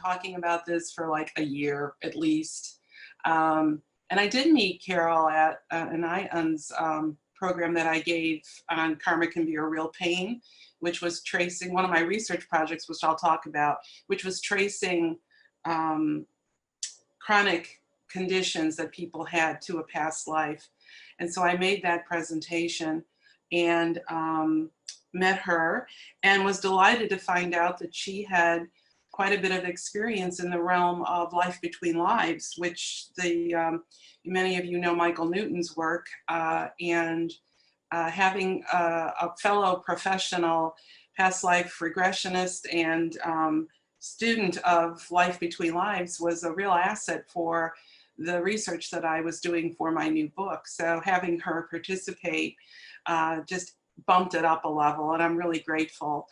talking about this for like a year at least. And I did meet Carol at an IARS program that I gave on Karma Can Be a Real Pain, which was tracing one of my research projects, which I'll talk about, which was tracing chronic conditions that people had to a past life. And so I made that presentation and met her and was delighted to find out that she had quite a bit of experience in the realm of life between lives, which many of you know Michael Newton's work, and having a fellow professional past life regressionist and student of life between lives was a real asset for the research that I was doing for my new book. So having her participate just bumped it up a level, and I'm really grateful.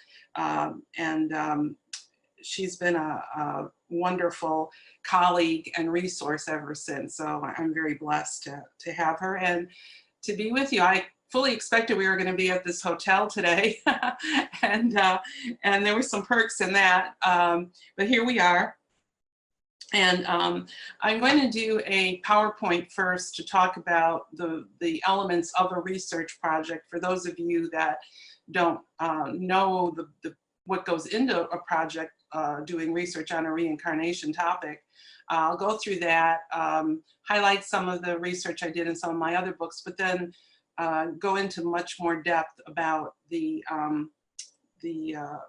She's been a wonderful colleague and resource ever since. So I'm very blessed to have her and to be with you. I fully expected we were going to be at this hotel today, and there were some perks in that, but here we are. And I'm going to do a PowerPoint first to talk about the elements of a research project for those of you that don't know what goes into a project doing research on a reincarnation topic. I'll go through that, highlight some of the research I did in some of my other books, but then go into much more depth about the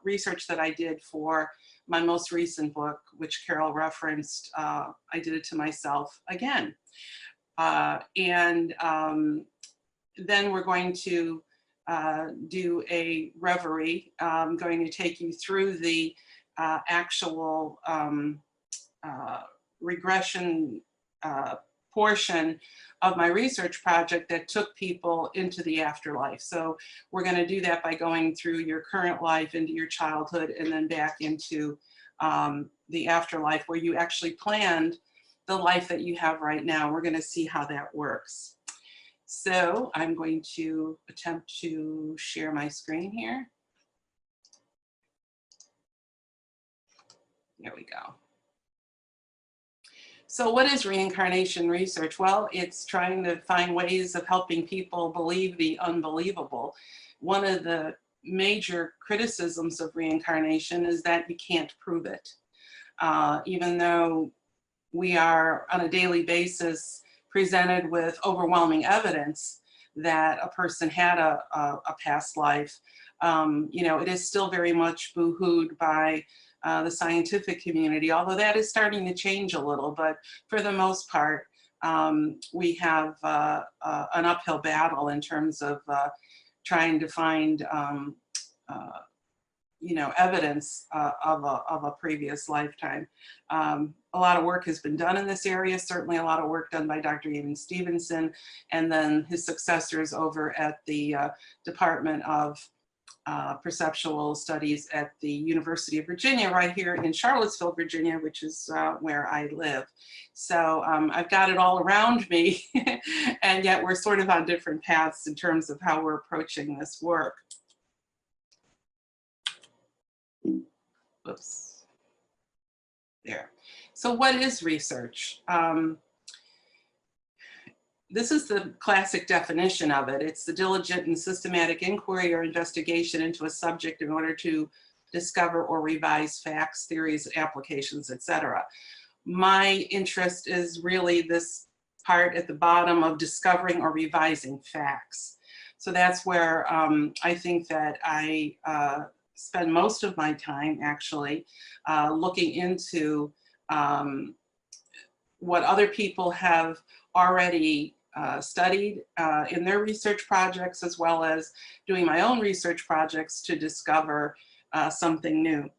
research that I did for my most recent book, which Carol referenced. I did it to myself again. Then we're going to do a reverie. I'm going to take you through the actual regression portion of my research project that took people into the afterlife. So we're going to do that by going through your current life, into your childhood, and then back into the afterlife where you actually planned the life that you have right now. We're going to see how that works. So I'm going to attempt to share my screen here. There we go. So what is reincarnation research? Well, it's trying to find ways of helping people believe the unbelievable. One of the major criticisms of reincarnation is that you can't prove it. Even though we are on a daily basis presented with overwhelming evidence that a person had a past life, you know, it is still very much boo-hooed by the scientific community, although that is starting to change a little. But for the most part, we have an uphill battle in terms of trying to find, you know, evidence of a previous lifetime. A lot of work has been done in this area, certainly a lot of work done by Dr. Ian Stevenson and then his successors over at the Department of Perceptual Studies at the University of Virginia, right here in Charlottesville, Virginia, which is where I live. So I've got it all around me, and yet we're sort of on different paths in terms of how we're approaching this work. Oops. There. So what is research? This is the classic definition of it. It's the diligent and systematic inquiry or investigation into a subject in order to discover or revise facts, theories, applications, etc. My interest is really this part at the bottom of discovering or revising facts. So that's where I think that I spend most of my time actually looking into what other people have already studied in their research projects, as well as doing my own research projects to discover something new.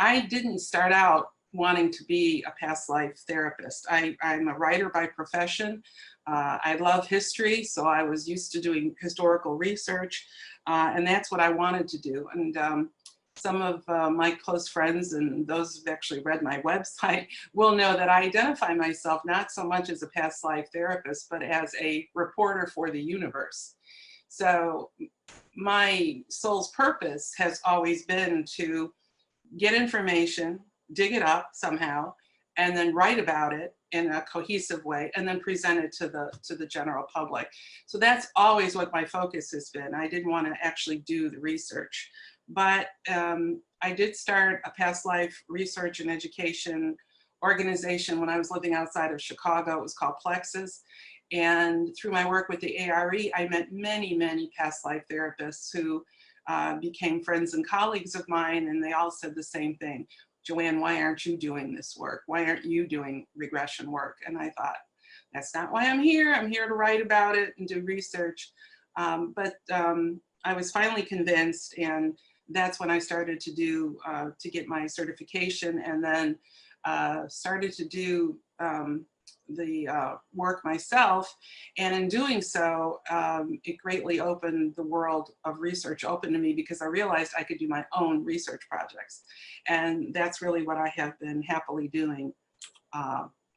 I didn't start out wanting to be a past life therapist. I'm a writer by profession. I love history, so I was used to doing historical research, and that's what I wanted to do. And some of my close friends and those who've actually read my website will know that I identify myself not so much as a past life therapist, but as a reporter for the universe. So my soul's purpose has always been to get information, dig it up somehow, and then write about it in a cohesive way, and then present it to the general public. So that's always what my focus has been. I didn't want to actually do the research, but I did start a past life research and education organization when I was living outside of Chicago. It was called Plexus. And through my work with the ARE, I met many, many past life therapists who became friends and colleagues of mine, and they all said the same thing. Joanne, why aren't you doing this work? Why aren't you doing regression work? And I thought, that's not why I'm here. I'm here to write about it and do research. But I was finally convinced, and that's when I started to do, to get my certification, and then started to do the work myself. And in doing so, it greatly opened the world of research open to me, because I realized I could do my own research projects. And that's really what I have been happily doing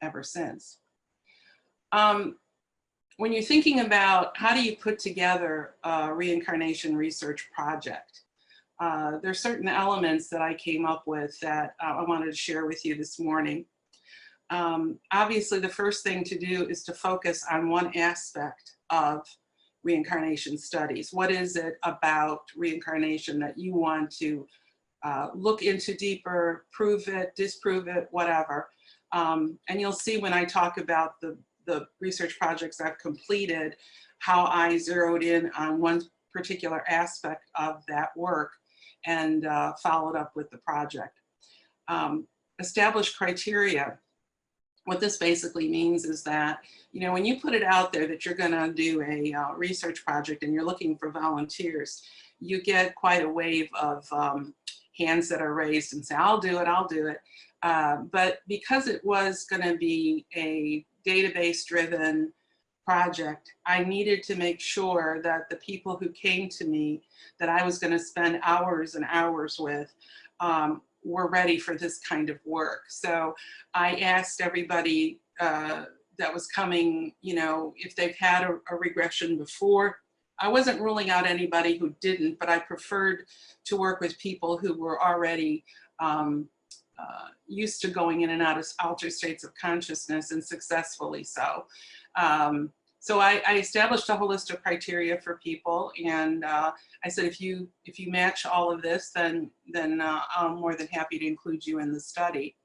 ever since. When you're thinking about how do you put together a reincarnation research project, there's certain elements that I came up with that I wanted to share with you this morning. Obviously, the first thing to do is to focus on one aspect of reincarnation studies. What is it about reincarnation that you want to look into deeper, prove it, disprove it, whatever. And you'll see when I talk about the research projects I've completed, how I zeroed in on one particular aspect of that work and followed up with the project. Establish criteria. What this basically means is that, you know, when you put it out there that you're going to do a research project and you're looking for volunteers, you get quite a wave of hands that are raised and say, I'll do it, I'll do it. But because it was going to be a database-driven project, I needed to make sure that the people who came to me, that I was going to spend hours and hours with, were ready for this kind of work. So I asked everybody that was coming, you know, if they've had a regression before. I wasn't ruling out anybody who didn't, but I preferred to work with people who were already used to going in and out of altered states of consciousness, and successfully so. So I established a holistic criteria for people, and I said, if you match all of this, then I'm more than happy to include you in the study.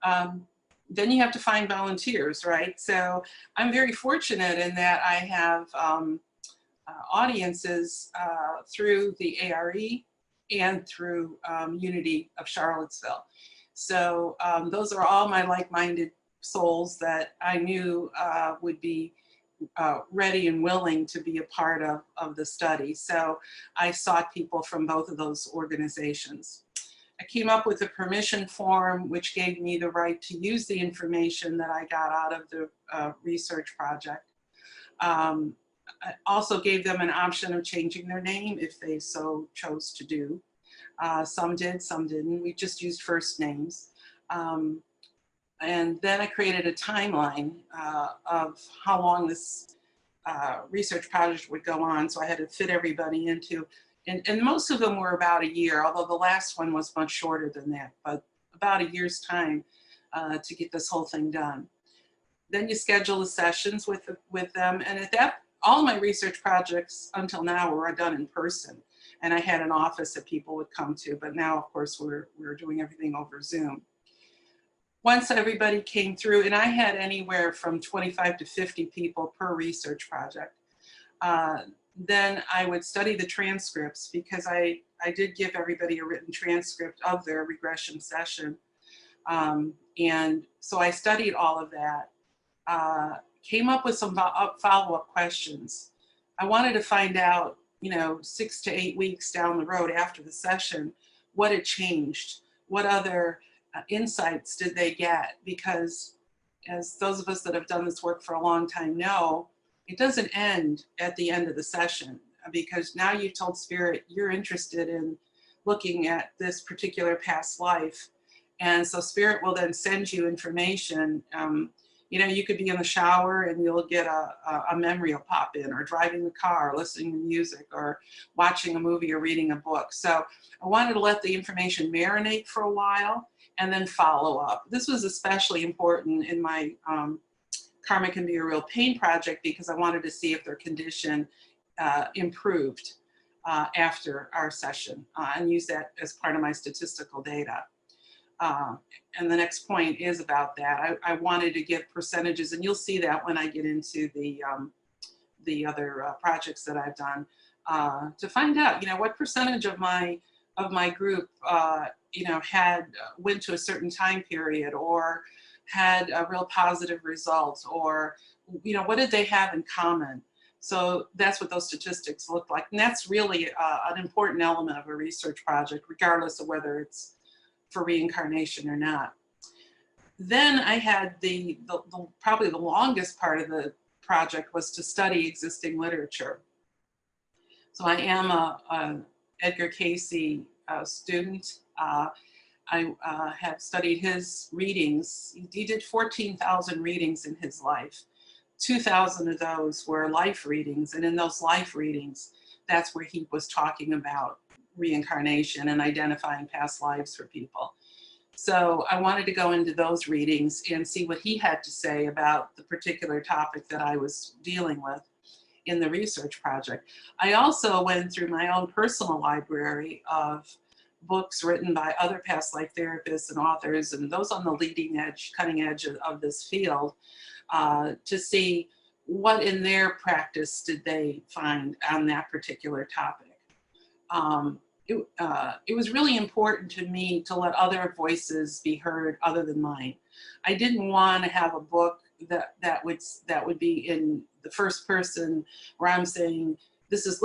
Then you have to find volunteers, right? So I'm very fortunate in that I have audiences through the ARE and through Unity of Charlottesville. So those are all my like-minded souls that I knew would be ready and willing to be a part of the study. So I sought people from both of those organizations. I came up with a permission form, which gave me the right to use the information that I got out of the research project. I also gave them an option of changing their name if they so chose to do. Some did, some didn't. We just used first names. And then I created a timeline of how long this research project would go on. So I had to fit everybody into, and most of them were about a year, although the last one was much shorter than that, but about a year's time to get this whole thing done. Then you schedule the sessions with them. And at that, all my research projects until now were done in person. And I had an office that people would come to, but now of course we're doing everything over Zoom. Once everybody came through, and I had anywhere from 25 to 50 people per research project, then I would study the transcripts, because I did give everybody a written transcript of their regression session. And so I studied all of that, came up with some follow-up questions. I wanted to find out, you know, 6 to 8 weeks down the road after the session, what had changed, what other insights did they get? Because as those of us that have done this work for a long time know, it doesn't end at the end of the session, because now you've told Spirit you're interested in looking at this particular past life. And so Spirit will then send you information. You know, you could be in the shower and you'll get a memory will pop in, or driving the car, listening to music, or watching a movie or reading a book. So I wanted to let the information marinate for a while, and then follow up. This was especially important in my Karma Can Be a Real Pain project because I wanted to see if their condition improved after our session and use that as part of my statistical data. And the next point is about that. I wanted to give percentages, and you'll see that when I get into the other projects that I've done, to find out, what percentage of my group, went to a certain time period or had a real positive results, or, what did they have in common? So that's what those statistics look like. And that's really an important element of a research project, regardless of whether it's for reincarnation or not. Then I had probably the longest part of the project was to study existing literature. So I am a Edgar Cayce student. I have studied his readings. He did 14,000 readings in his life. 2,000 of those were life readings, and in those life readings, that's where he was talking about reincarnation and identifying past lives for people. So I wanted to go into those readings and see what he had to say about the particular topic that I was dealing with in the research project. I also went through my own personal library of books written by other past life therapists and authors, and those on the leading edge, cutting edge of this field, to see what in their practice did they find on that particular topic. It was really important to me to let other voices be heard other than mine. I didn't want to have a book that would be in the first person where I'm saying, this is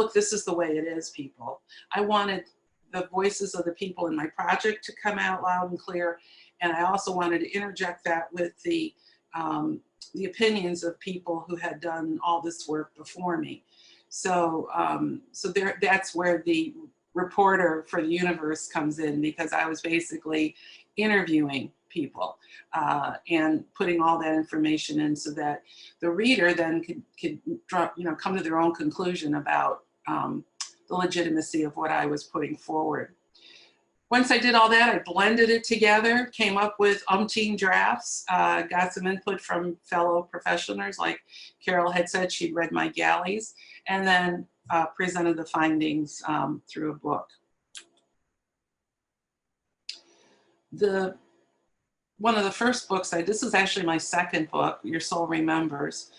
the way it is, people. I wanted the voices of the people in my project to come out loud and clear, and I also wanted to interject that with the opinions of people who had done all this work before me. So, that's where the reporter for the universe comes in, because I was basically interviewing people and putting all that information in so that the reader then could come to their own conclusion about the legitimacy of what I was putting forward. Once I did all that, I blended it together, came up with umpteen drafts, got some input from fellow professionals. Like Carol had said, she'd read my galleys, and then presented the findings through a book. One of the first books, this is actually my second book, Your Soul Remembers.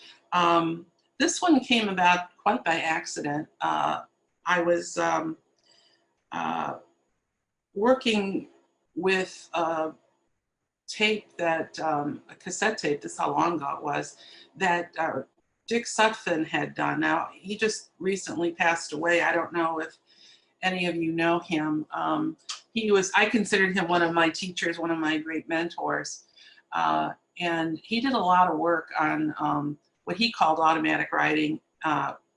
This one came about quite by accident. I was working with a tape that, a cassette tape, this is how long ago it was, that Dick Sutphin had done. Now, he just recently passed away. I don't know if any of you know him. I considered him one of my teachers, one of my great mentors. And he did a lot of work on what he called automatic writing,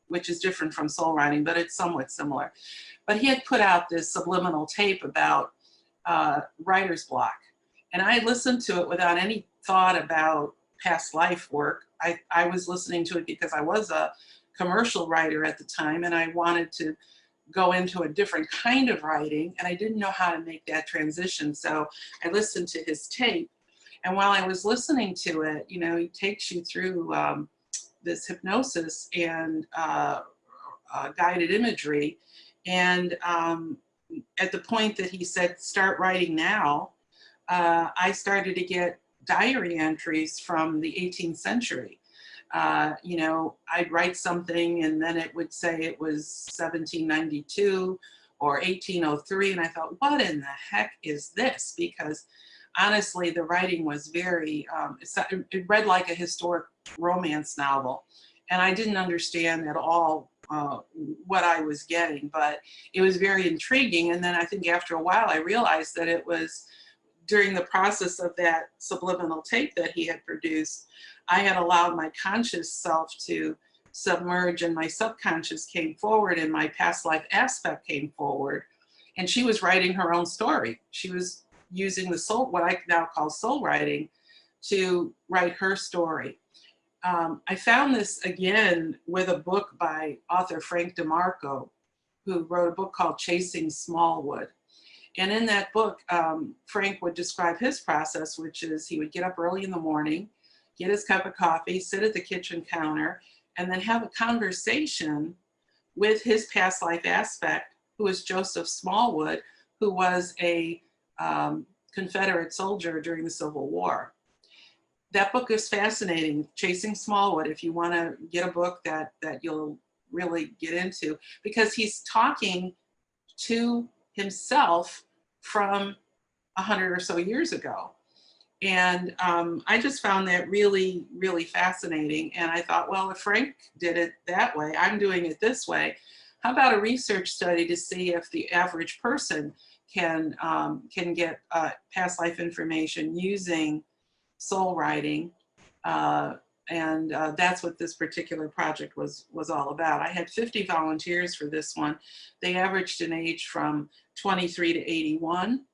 which is different from soul writing, but it's somewhat similar. But he had put out this subliminal tape about writer's block. And I listened to it without any thought about past life work. I was listening to it because I was a commercial writer at the time, and I wanted to go into a different kind of writing, and I didn't know how to make that transition. So I listened to his tape, and while I was listening to it, he takes you through this hypnosis and guided imagery. And at the point that he said, start writing now, I started to get diary entries from the 18th century. I'd write something and then it would say it was 1792 or 1803. And I thought, what in the heck is this? Because honestly, the writing was very, it read like a historic romance novel. And I didn't understand at all what I was getting, but it was very intriguing. And then I think after a while, I realized that it was during the process of that subliminal tape that he had produced, I had allowed my conscious self to submerge, and my subconscious came forward, and my past life aspect came forward. And she was writing her own story. She was using the soul, what I now call soul writing, to write her story. I found this again with a book by author Frank DeMarco, who wrote a book called Chasing Smallwood. And in that book, Frank would describe his process, which is he would get up early in the morning, get his cup of coffee, sit at the kitchen counter, and then have a conversation with his past life aspect, who is Joseph Smallwood, who was a Confederate soldier during the Civil War. That book is fascinating, Chasing Smallwood, if you want to get a book that you'll really get into, because he's talking to himself from 100 or so years ago. And I just found that really, really fascinating. And I thought, well, if Frank did it that way, I'm doing it this way. How about a research study to see if the average person can get past life information using soul writing? And that's what this particular project was all about. I had 50 volunteers for this one. They averaged an age from 23 to 81.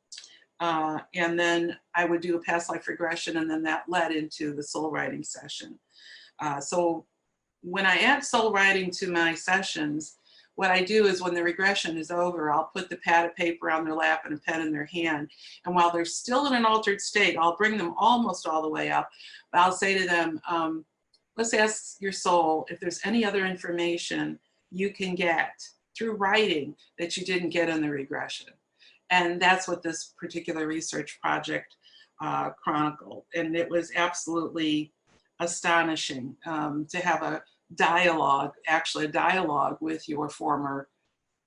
And then I would do a past life regression, and then that led into the soul writing session. So when I add soul writing to my sessions, what I do is when the regression is over, I'll put the pad of paper on their lap and a pen in their hand. And while they're still in an altered state, I'll bring them almost all the way up. But I'll say to them, let's ask your soul if there's any other information you can get through writing that you didn't get in the regression. And that's what this particular research project chronicled. And it was absolutely astonishing to have a dialogue, actually a dialogue with your former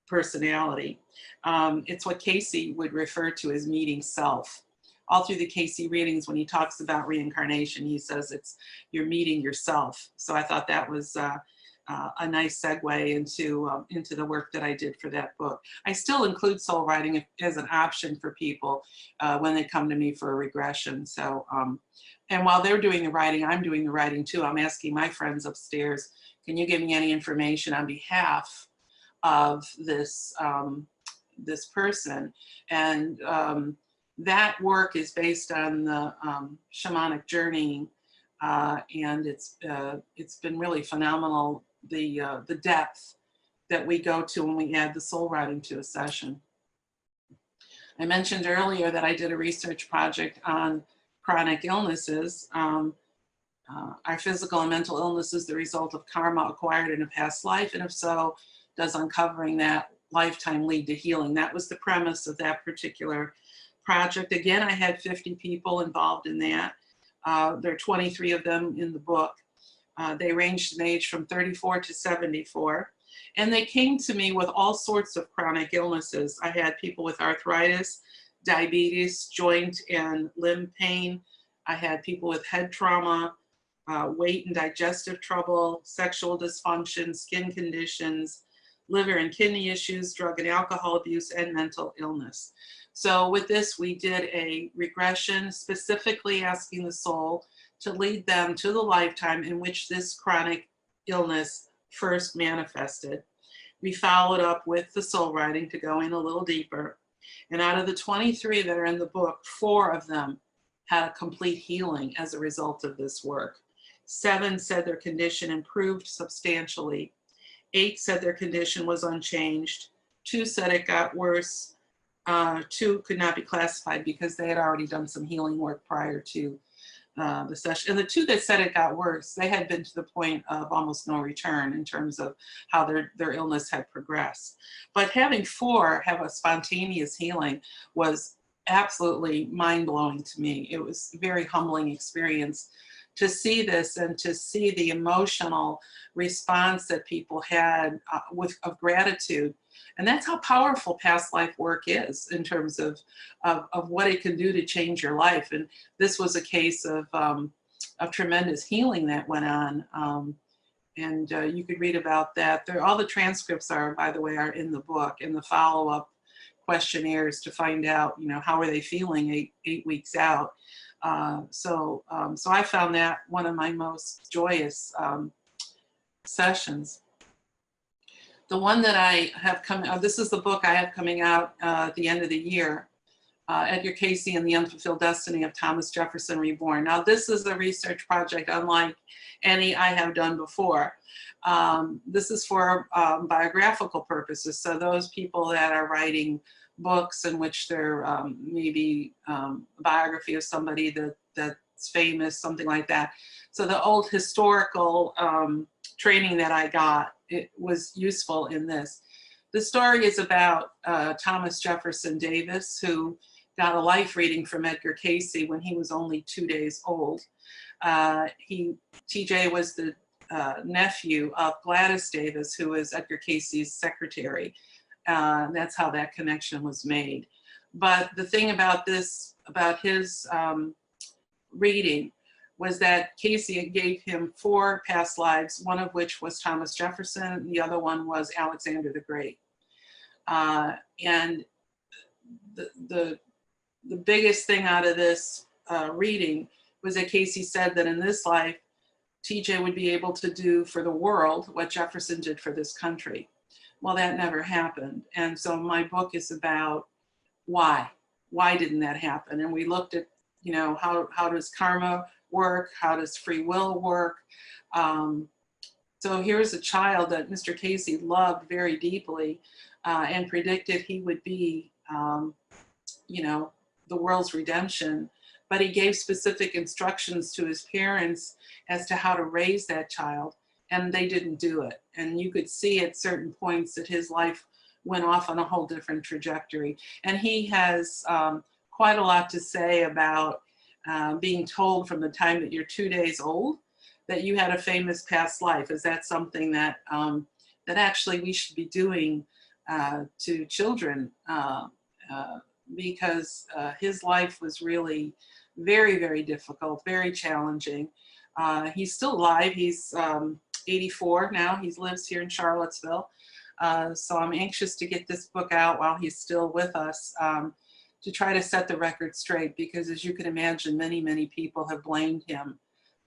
personality. It's what Cayce would refer to as meeting self. All through the Cayce readings, when he talks about reincarnation, he says you're meeting yourself. So I thought that was a nice segue into the work that I did for that book. I still include soul writing as an option for people when they come to me for a regression. So, and while they're doing the writing, I'm doing the writing too. I'm asking my friends upstairs, can you give me any information on behalf of this, this person? And that work is based on the shamanic journeying, and it's been really phenomenal, the depth that we go to when we add the soul writing to a session. I mentioned earlier that I did a research project on chronic illnesses. Are physical and mental illnesses the result of karma acquired in a past life? And if so, does uncovering that lifetime lead to healing? That was the premise of that particular project. Again, I had 50 people involved in that. There are 23 of them in the book. They ranged in age from 34 to 74. And they came to me with all sorts of chronic illnesses. I had people with arthritis, diabetes, joint and limb pain. I had people with head trauma, weight and digestive trouble, sexual dysfunction, skin conditions, liver and kidney issues, drug and alcohol abuse, and mental illness. So with this, we did a regression specifically asking the soul to lead them to the lifetime in which this chronic illness first manifested. We followed up with the soul writing to go in a little deeper. And out of the 23 that are in the book, 4 of them had a complete healing as a result of this work. 7 said their condition improved substantially. 8 said their condition was unchanged. 2 said it got worse. 2 could not be classified because they had already done some healing work prior to the session. And the 2 that said it got worse, they had been to the point of almost no return in terms of how their illness had progressed. But having 4 have a spontaneous healing was absolutely mind-blowing to me. It was a very humbling experience to see this and to see the emotional response that people had of gratitude. And that's how powerful past life work is in terms of what it can do to change your life. And this was a case of tremendous healing that went on. And you could read about that. All the transcripts are, by the way, are in the book, and the follow-up questionnaires to find out, how are they feeling 8 weeks out. So I found that one of my most joyous sessions. The one that I have come, this is the book I have coming out at the end of the year, Edgar Cayce and the Unfulfilled Destiny of Thomas Jefferson Reborn. Now this is a research project unlike any I have done before. This is for biographical purposes. So those people that are writing books in which there maybe a biography of somebody that's famous, something like that. So the old historical training that I got, it was useful in this. The story is about Thomas Jefferson Davis, who got a life reading from Edgar Cayce when he was only 2 days old. TJ was the nephew of Gladys Davis, who was Edgar Cayce's secretary. That's how that connection was made. But the thing about this, about his reading, was that Cayce gave him 4 past lives, one of which was Thomas Jefferson, and the other one was Alexander the Great. And the biggest thing out of this reading was that Cayce said that in this life, TJ would be able to do for the world what Jefferson did for this country. Well, that never happened. And so my book is about why. Why didn't that happen? And we looked at, you know, how does karma work? How does free will work? So here's a child that Mr. Cayce loved very deeply and predicted he would be, you know, the world's redemption. But he gave specific instructions to his parents as to how to raise that child, and they didn't do it. And you could see at certain points that his life went off on a whole different trajectory. And he has quite a lot to say about being told from the time that you're 2 days old that you had a famous past life. Is that something that that actually we should be doing to children? Because his life was really very, very difficult, very challenging. He's still alive. He's 84 now. He lives here in Charlottesville. So I'm anxious to get this book out while he's still with us, to try to set the record straight, because as you can imagine, many, many people have blamed him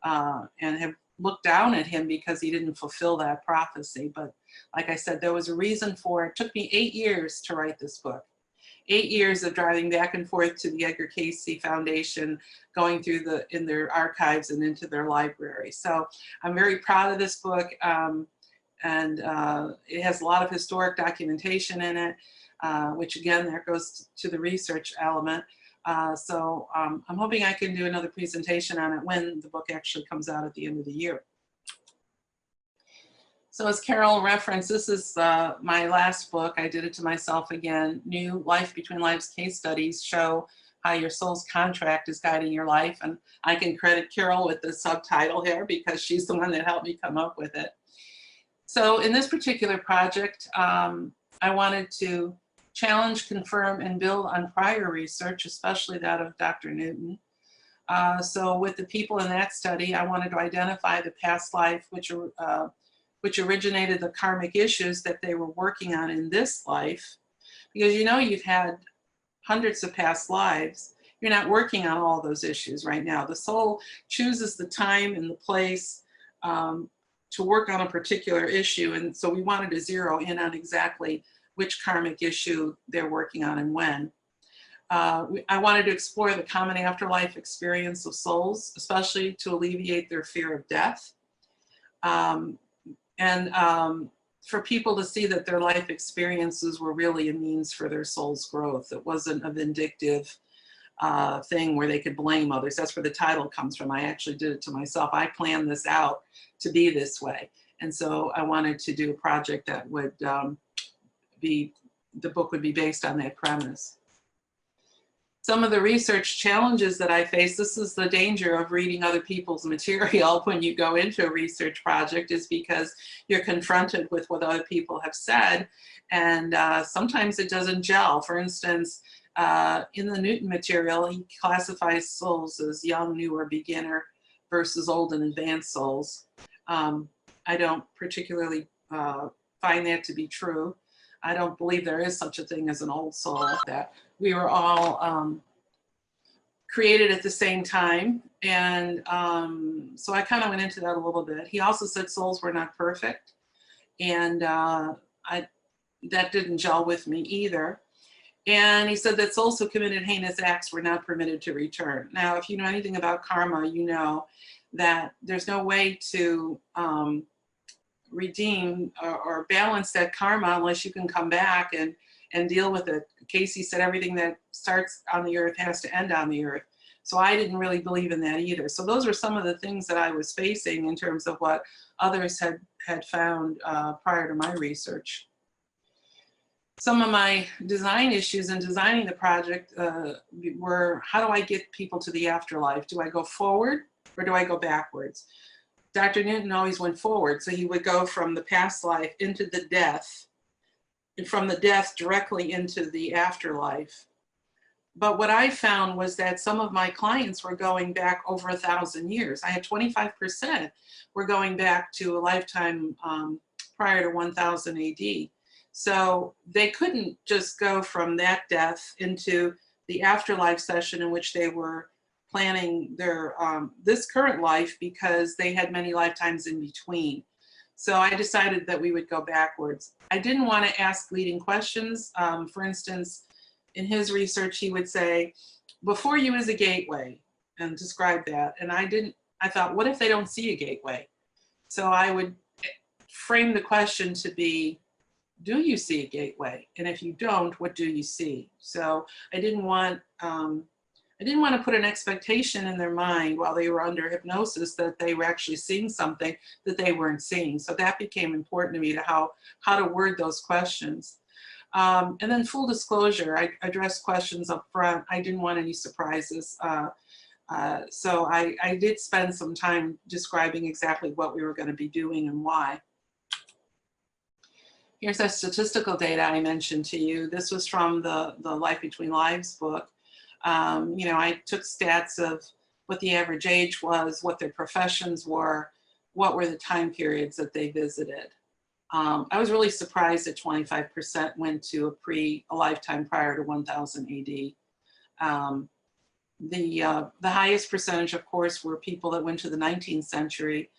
and have looked down at him because he didn't fulfill that prophecy. But like I said, there was a reason for it. It took me 8 years to write this book. 8 years of driving back and forth to the Edgar Cayce Foundation, going through in their archives and into their library. So I'm very proud of this book, and it has a lot of historic documentation in it, which again, there goes to the research element. So I'm hoping I can do another presentation on it when the book actually comes out at the end of the year. So as Carol referenced, this is my last book. I did it to myself again. New Life Between Lives case studies show how your soul's contract is guiding your life. And I can credit Carol with the subtitle here because she's the one that helped me come up with it. So in this particular project, I wanted to challenge, confirm, and build on prior research, especially that of Dr. Newton. So with the people in that study, I wanted to identify the past life which originated the karmic issues that they were working on in this life. Because you know you've had hundreds of past lives, you're not working on all those issues right now. The soul chooses the time and the place to work on a particular issue, and so we wanted to zero in on exactly which karmic issue they're working on and when. I wanted to explore the common afterlife experience of souls, especially to alleviate their fear of death. For people to see that their life experiences were really a means for their soul's growth. It wasn't a vindictive thing where they could blame others. That's where the title comes from. I actually did it to myself. I planned this out to be this way. And so I wanted to do a project that would the book would be based on that premise. Some of the research challenges that I face, this is the danger of reading other people's material when you go into a research project, is because you're confronted with what other people have said, and sometimes it doesn't gel. For instance, in the Newton material, he classifies souls as young, new, or beginner versus old and advanced souls. I don't particularly find that to be true. I don't believe there is such a thing as an old soul. That we were all created at the same time. And so I kind of went into that a little bit. He also said souls were not perfect. And that didn't gel with me either. And he said that souls who committed heinous acts were not permitted to return. Now, if you know anything about karma, you know that there's no way to redeem or balance that karma unless you can come back and and deal with it. Cayce said everything that starts on the earth has to end on the earth. So I didn't really believe in that either. So those were some of the things that I was facing in terms of what others had found prior to my research. Some of my design issues in designing the project were, how do I get people to the afterlife? Do I go forward or do I go backwards? Dr. Newton always went forward. So he would go from the past life into the death, and from the death directly into the afterlife. But what I found was that some of my clients were going back over 1,000 years. I had 25% were going back to a lifetime prior to 1000 AD. So they couldn't just go from that death into the afterlife session in which they were planning their this current life, because they had many lifetimes in between. So I decided that we would go backwards. I didn't want to ask leading questions. For instance, in his research, he would say, before you is a gateway, and describe that. And I thought, what if they don't see a gateway? So I would frame the question to be, do you see a gateway? And if you don't, what do you see? So I didn't want to put an expectation in their mind while they were under hypnosis that they were actually seeing something that they weren't seeing. So that became important to me, to how to word those questions. And then full disclosure, I addressed questions up front. I didn't want any surprises. So I did spend some time describing exactly what we were going to be doing and why. Here's that statistical data I mentioned to you. This was from the Life Between Lives book. You know, I took stats of what the average age was, what their professions were, what were the time periods that they visited. I was really surprised that 25% went to a lifetime prior to 1000 AD. The highest percentage, of course, were people that went to the 19th century.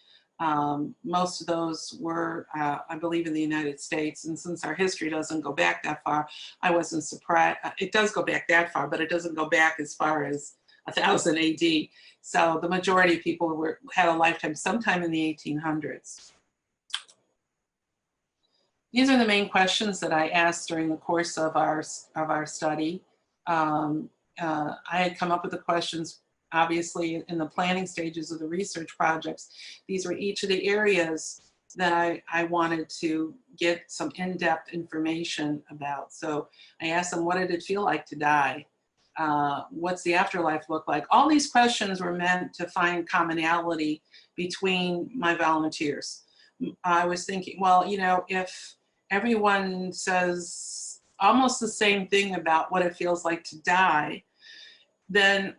Most of those were, I believe, in the United States. And since our history doesn't go back that far, I wasn't surprised. It does go back that far, but it doesn't go back as far as 1000 AD. So the majority of people had a lifetime sometime in the 1800s. These are the main questions that I asked during the course of our study. I had come up with the questions, obviously, in the planning stages of the research projects. These were each of the areas that I wanted to get some in-depth information about. So I asked them, what did it feel like to die? What's the afterlife look like? All these questions were meant to find commonality between my volunteers. I was thinking, well, you know, if everyone says almost the same thing about what it feels like to die, then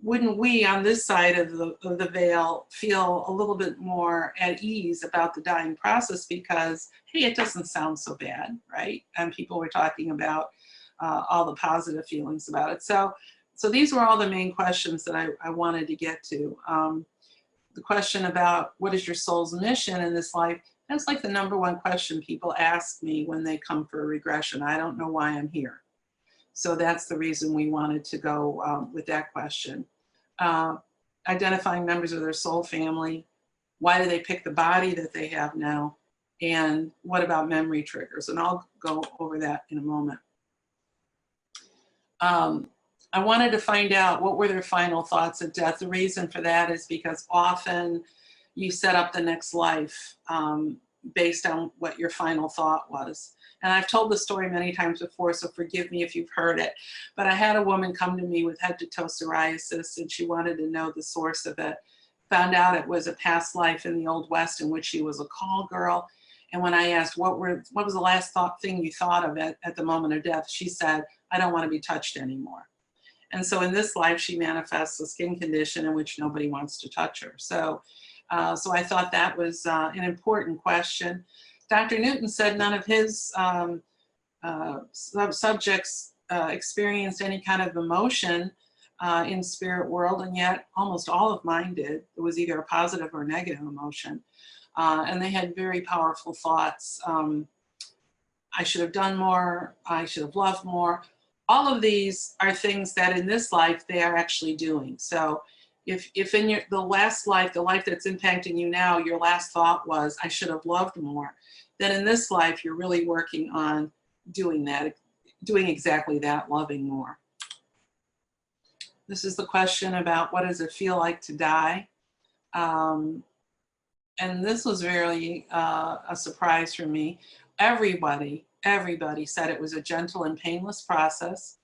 wouldn't we on this side of the veil feel a little bit more at ease about the dying process, because, hey, it doesn't sound so bad, right? And people were talking about all the positive feelings about it. So these were all the main questions that I wanted to get to. The question about what is your soul's mission in this life, that's like the #1 question people ask me when they come for a regression. I don't know why I'm here. So that's the reason we wanted to go with that question. Identifying members of their soul family. Why do they pick the body that they have now? And what about memory triggers? And I'll go over that in a moment. I wanted to find out what were their final thoughts at death. The reason for that is because often you set up the next life based on what your final thought was. And I've told the story many times before, so forgive me if you've heard it. But I had a woman come to me with head to toe psoriasis, and she wanted to know the source of it. Found out it was a past life in the Old West in which she was a call girl. And when I asked, what was the last thing you thought of it at the moment of death, she said, I don't want to be touched anymore. And so in this life, she manifests a skin condition in which nobody wants to touch her. So I thought that was an important question. Dr. Newton said none of his subjects experienced any kind of emotion in spirit world, and yet almost all of mine did. It was either a positive or negative emotion. And they had very powerful thoughts. I should have done more. I should have loved more. All of these are things that in this life they are actually doing. So if in the last life, the life that's impacting you now, your last thought was, I should have loved more, then in this life, you're really working on doing that. doing exactly that, loving more. This is the question about what does it feel like to die? And this was really a surprise for me. Everybody said it was a gentle and painless process.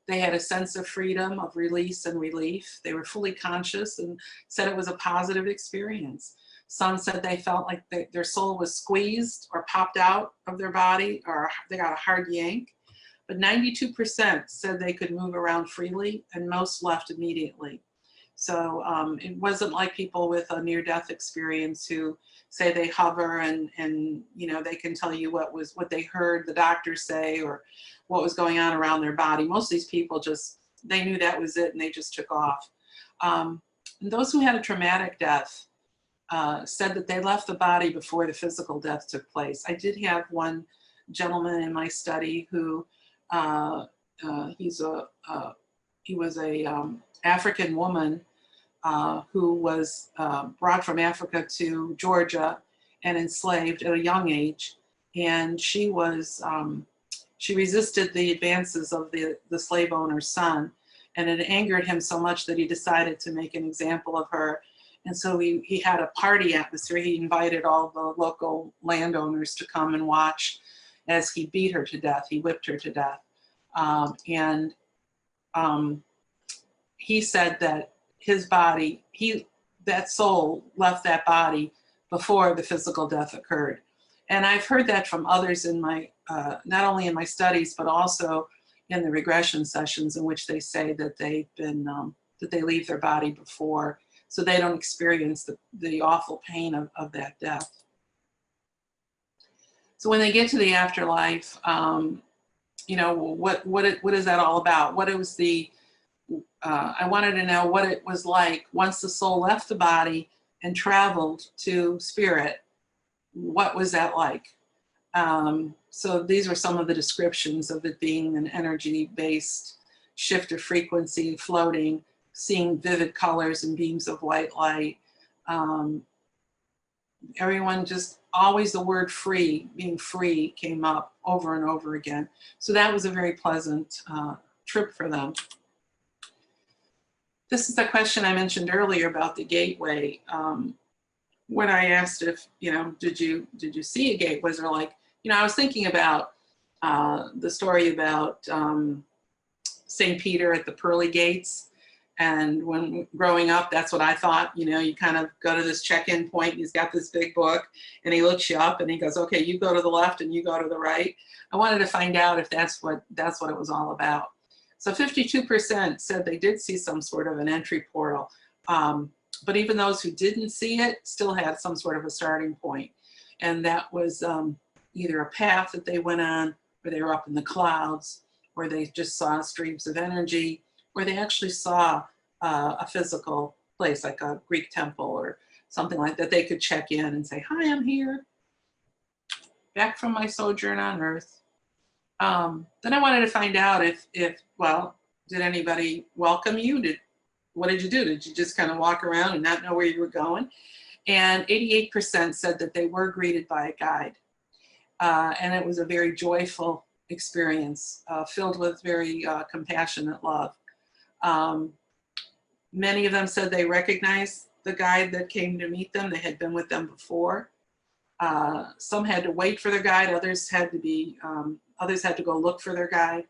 They had a sense of freedom, of release and relief. They were fully conscious and said it was a positive experience. Some said they felt like their soul was squeezed or popped out of their body, or they got a hard yank. But 92% said they could move around freely, and most left immediately. So it wasn't like people with a near-death experience who say they hover and you know, they can tell you what they heard the doctor say or what was going on around their body. Most of these people they knew that was it and they just took off. And those who had a traumatic death said that they left the body before the physical death took place. I did have one gentleman in my study who he was a African woman who was brought from Africa to Georgia and enslaved at a young age. And she resisted the advances of the slave owner's son. And it angered him so much that he decided to make an example of her. And so he had a party atmosphere. He invited all the local landowners to come and watch as he beat her to death. He whipped her to death. He said that his body, that soul left that body before the physical death occurred. And I've heard that from others in my, not only in my studies, but also in the regression sessions in which they say that they've been, that they leave their body before, so they don't experience the awful pain of that death. So when they get to the afterlife, you know, what is that all about? What it was I wanted to know what it was like once the soul left the body and traveled to spirit. What was that like? So these were some of the descriptions of it being an energy-based shift of frequency, floating, seeing vivid colors and beams of white light. Everyone just always the word free, being free, came up over and over again. So that was a very pleasant trip for them. This is the question I mentioned earlier about the gateway. When I asked if, you know, did you see a gate? Was there like, you know, I was thinking about the story about St. Peter at the pearly gates. And when growing up, that's what I thought, you know, you kind of go to this check-in point, he's got this big book and he looks you up and he goes, okay, you go to the left and you go to the right. I wanted to find out if that's what it was all about. So 52% said they did see some sort of an entry portal. But even those who didn't see it still had some sort of a starting point. And that was either a path that they went on, or they were up in the clouds, or they just saw streams of energy, or they actually saw a physical place like a Greek temple or something like that. They could check in and say, hi, I'm here, back from my sojourn on Earth. Then I wanted to find out if well, did anybody welcome you? What did you do? Did you just kind of walk around and not know where you were going? And 88% said that they were greeted by a guide. And it was a very joyful experience, filled with very compassionate love. Many of them said they recognized the guide that came to meet them. They had been with them before. Some had to wait for their guide. Others had to go look for their guide.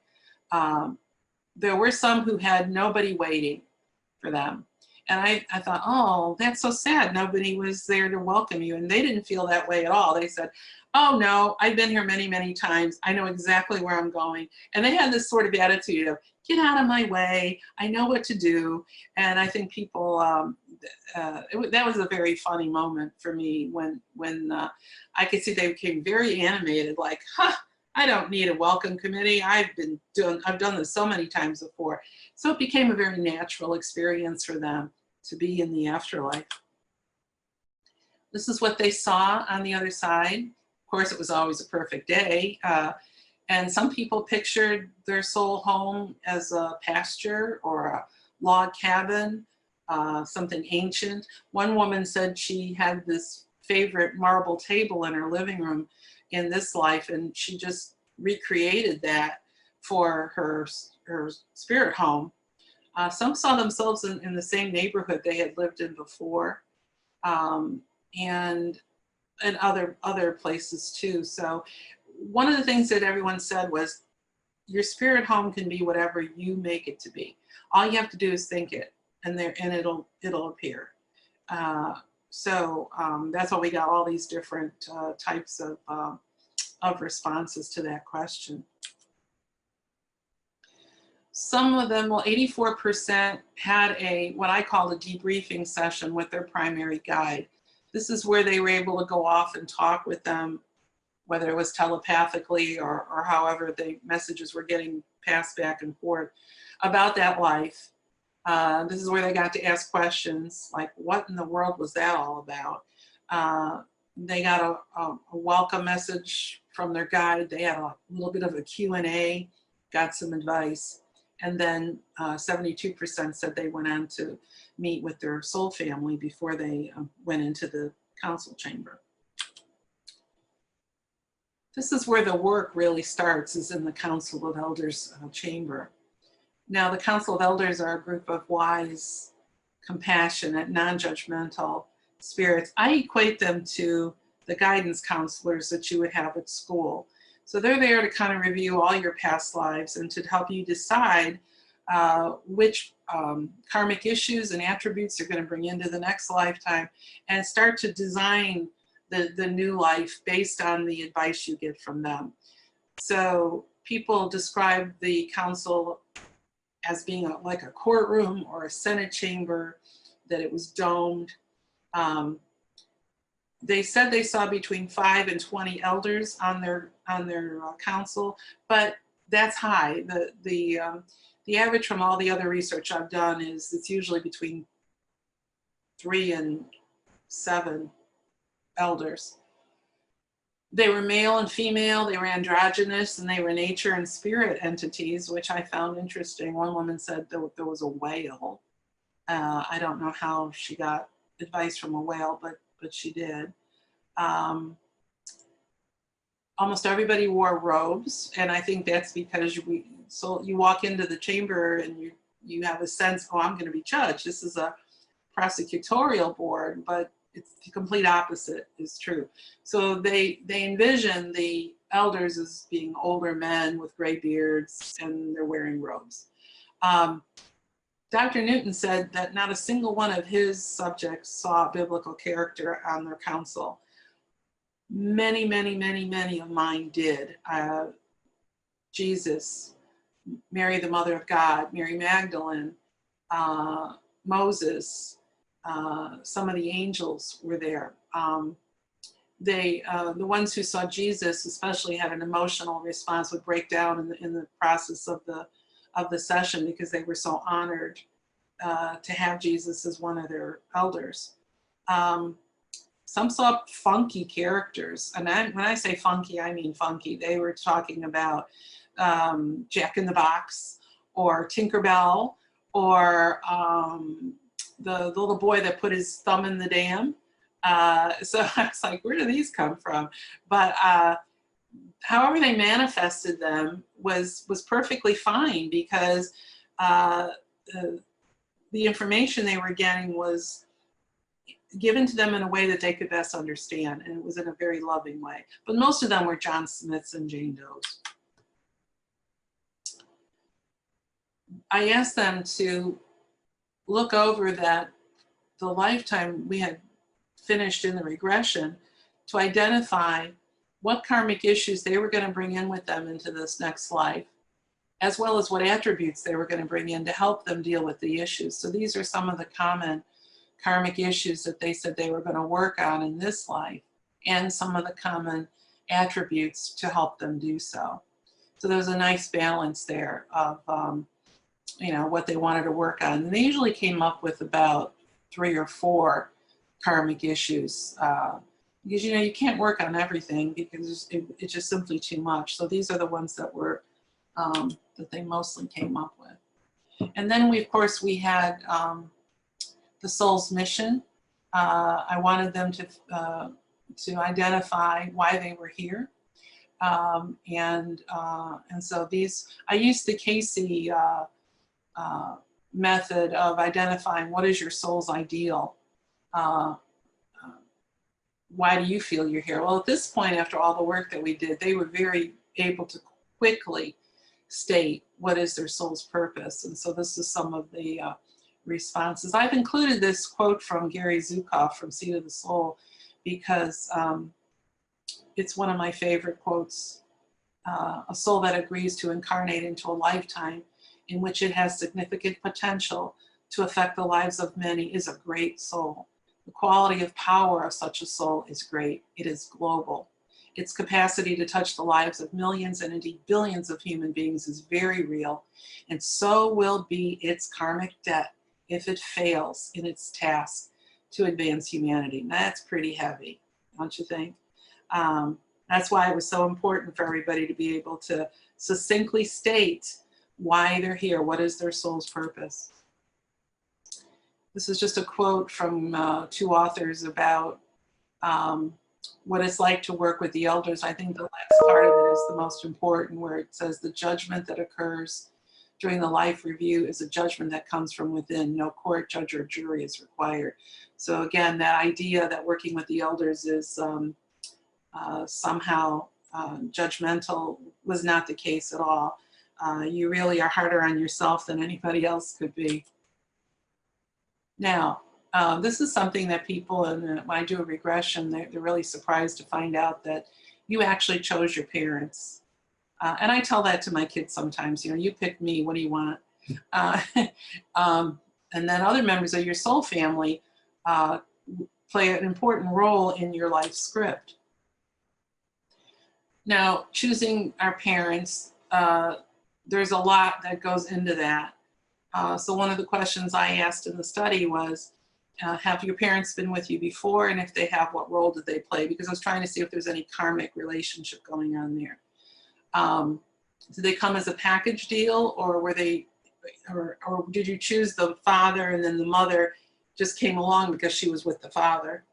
There were some who had nobody waiting for them. And I thought, oh, that's so sad. Nobody was there to welcome you. And they didn't feel that way at all. They said, oh no, I've been here many, many times. I know exactly where I'm going. And they had this sort of attitude of, get out of my way. I know what to do. And I think people, that was a very funny moment for me when I could see they became very animated, like, huh, I don't need a welcome committee. I've done this so many times before. So it became a very natural experience for them to be in the afterlife. This is what they saw on the other side. Of course, it was always a perfect day. And some people pictured their soul home as a pasture or a log cabin, something ancient. One woman said she had this favorite marble table in her living room in this life, and she just recreated that for her spirit home. Some saw themselves in the same neighborhood they had lived in before, and other places too. So one of the things that everyone said was, your spirit home can be whatever you make it to be. All you have to do is think it, and it'll appear. So that's why we got all these different types of responses to that question. Some of them, well, 84% had what I call a debriefing session with their primary guide. This is where they were able to go off and talk with them, whether it was telepathically or however the messages were getting passed back and forth about that life. This is where they got to ask questions like, what in the world was that all about? They got a welcome message from their guide. They had a little bit of a Q&A, got some advice. And then 72% said they went on to meet with their soul family before they went into the council chamber. This is where the work really starts, is in the Council of Elders chamber. Now, the Council of Elders are a group of wise, compassionate, non-judgmental spirits. I equate them to the guidance counselors that you would have at school. So they're there to kind of review all your past lives and to help you decide which karmic issues and attributes you're going to bring into the next lifetime, and start to design the new life based on the advice you get from them. So people describe the council as being like a courtroom or a Senate chamber, that it was domed. They said they saw between 5 and 20 elders on their council, but that's high. The average from all the other research I've done is it's usually between 3 and 7 elders. They were male and female, they were androgynous, and they were nature and spirit entities, which I found interesting. One woman said there was a whale. I don't know how she got advice from a whale, but she did. Almost everybody wore robes, and I think that's because you walk into the chamber and you have a sense, oh, I'm going to be judged. This is a prosecutorial board, but it's the complete opposite is true. So they envision the elders as being older men with gray beards, and they're wearing robes. Dr. Newton said that not a single one of his subjects saw a biblical character on their council. Many, many, many, many of mine did. Jesus, Mary, the Mother of God, Mary Magdalene, Moses, some of the angels were there. The ones who saw Jesus especially had an emotional response, would break down in the process of the session, because they were so honored to have Jesus as one of their elders. Some saw funky characters, and when I say funky, I mean funky. They were talking about Jack in the Box, or Tinkerbell, or the little boy that put his thumb in the dam. So I was like, where do these come from? But however they manifested them was perfectly fine, because the information they were getting was given to them in a way that they could best understand, and it was in a very loving way. But most of them were John Smiths and Jane Does. I asked them to look over the lifetime we had finished in the regression, to identify what karmic issues they were going to bring in with them into this next life, as well as what attributes they were going to bring in to help them deal with the issues. So these are some of the common karmic issues that they said they were going to work on in this life, and some of the common attributes to help them do so. So there's a nice balance there of what they wanted to work on. And they usually came up with about 3 or 4 karmic issues, because you can't work on everything, because it's just simply too much. So these are the ones that were that they mostly came up with. And then of course we had the soul's mission. I wanted them to identify why they were here. And so I used the Cayce method of identifying what is your soul's ideal. Why do you feel you're here? Well, at this point, after all the work that we did, they were very able to quickly state what is their soul's purpose. And so this is some of the responses. I've included this quote from Gary Zukav from Seed of the Soul because it's one of my favorite quotes. A soul that agrees to incarnate into a lifetime in which it has significant potential to affect the lives of many is a great soul. The quality of power of such a soul is great. It is global. Its capacity to touch the lives of millions and indeed billions of human beings is very real, and so will be its karmic debt if it fails in its task to advance humanity. Now, that's pretty heavy, don't you think? That's why it was so important for everybody to be able to succinctly state why they're here, what is their soul's purpose. This is just a quote from two authors about what it's like to work with the elders. I think the last part of it is the most important, where it says the judgment that occurs during the life review is a judgment that comes from within. No court, judge, or jury is required. So again, that idea that working with the elders is somehow judgmental was not the case at all. You really are harder on yourself than anybody else could be. Now, this is something that people, when I do a regression, they're really surprised to find out that you actually chose your parents. And I tell that to my kids sometimes, you know, you picked me, what do you want? And then other members of your soul family play an important role in your life script. Now, choosing our parents, there's a lot that goes into that. So one of the questions I asked in the study was, have your parents been with you before? And if they have, what role did they play? Because I was trying to see if there's any karmic relationship going on there. Did they come as a package deal, or were they, or did you choose the father and then the mother just came along because she was with the father?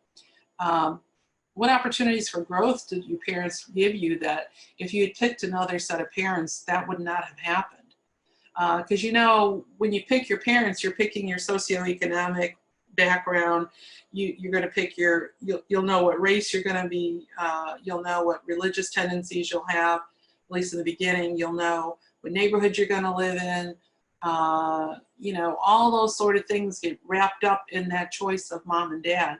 What opportunities for growth did your parents give you that if you had picked another set of parents, that would not have happened? Because you know, when you pick your parents, you're picking your socioeconomic background. You're going to pick you'll know what race you're going to be. You'll know what religious tendencies you'll have, at least in the beginning. You'll know what neighborhood you're going to live in. You know, all those sort of things get wrapped up in that choice of mom and dad.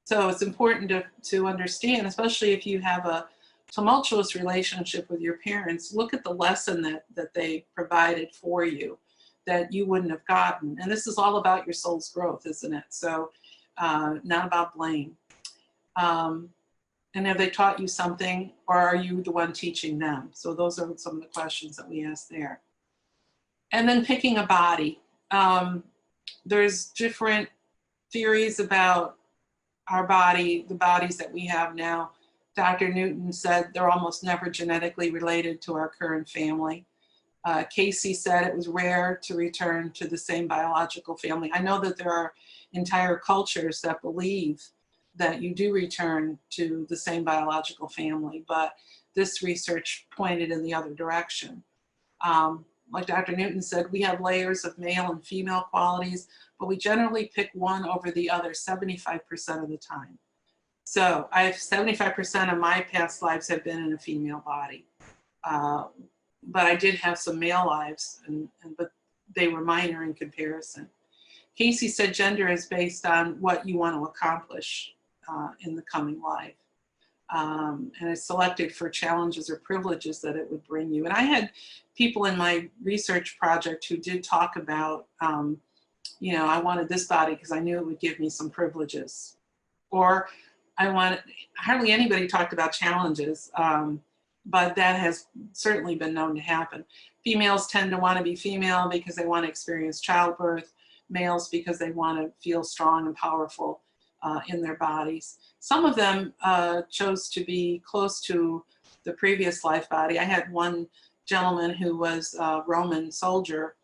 So it's important to understand, especially if you have a tumultuous relationship with your parents, look at the lesson that they provided for you that you wouldn't have gotten. And this is all about your soul's growth, isn't it? So not about blame. And have they taught you something, or are you the one teaching them? So those are some of the questions that we asked there. And then picking a body. There's different theories about our body, the bodies that we have now. Dr. Newton said they're almost never genetically related to our current family. Cayce said it was rare to return to the same biological family. I know that there are entire cultures that believe that you do return to the same biological family, but this research pointed in the other direction. Like Dr. Newton said, we have layers of male and female qualities, but we generally pick one over the other 75% of the time. So I have 75% of my past lives have been in a female body. But I did have some male lives, but they were minor in comparison. Cayce said gender is based on what you want to accomplish in the coming life. And it's selected for challenges or privileges that it would bring you. And I had people in my research project who did talk about, you know, I wanted this body because I knew it would give me some privileges. Or hardly anybody talked about challenges, but that has certainly been known to happen. Females tend to want to be female because they want to experience childbirth, males because they want to feel strong and powerful in their bodies. Some of them chose to be close to the previous life body. I had one gentleman who was a Roman soldier,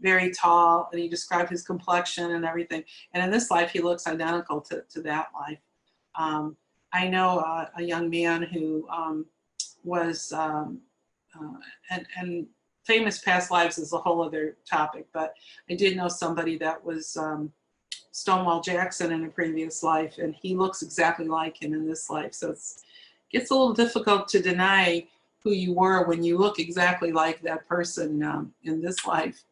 very tall, and he described his complexion and everything. And in this life, he looks identical to that life. I know a young man who was, and famous past lives is a whole other topic, but I did know somebody that was Stonewall Jackson in a previous life, and he looks exactly like him in this life. So it gets a little difficult to deny who you were when you look exactly like that person in this life.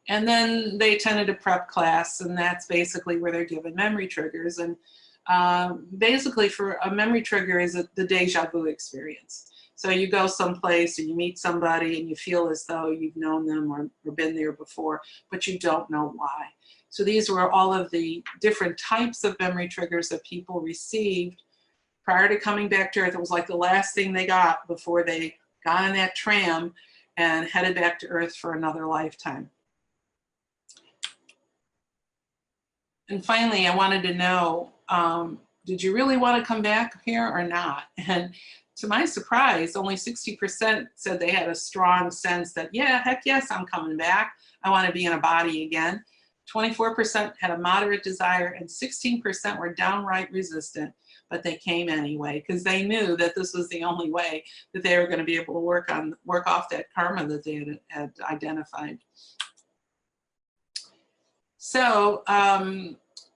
And then they attended a prep class, and that's basically where they're given memory triggers. And basically for a memory trigger is the deja vu experience. So you go someplace or you meet somebody and you feel as though you've known them or been there before, but you don't know why. So these were all of the different types of memory triggers that people received prior to coming back to Earth. It was like the last thing they got before they got on that tram and headed back to Earth for another lifetime. And finally, I wanted to know, did you really want to come back here or not? And to my surprise, only 60% said they had a strong sense that, yeah, heck yes, I'm coming back. I want to be in a body again. 24% had a moderate desire, and 16% were downright resistant, but they came anyway because they knew that this was the only way that they were going to be able to work off that karma that they had identified. So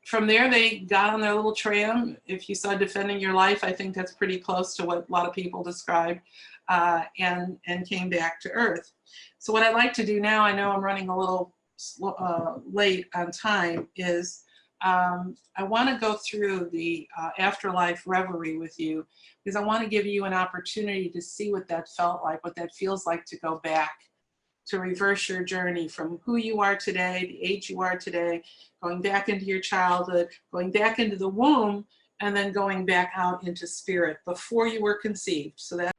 from there, they got on their little tram. If you saw Defending Your Life, I think that's pretty close to what a lot of people described, and came back to Earth. So what I'd like to do now, I know I'm running a little late on time, is I want to go through the afterlife reverie with you, because I want to give you an opportunity to see what that felt like, what that feels like to go back, to reverse your journey from who you are today, the age you are today, going back into your childhood, going back into the womb, and then going back out into spirit before you were conceived. So that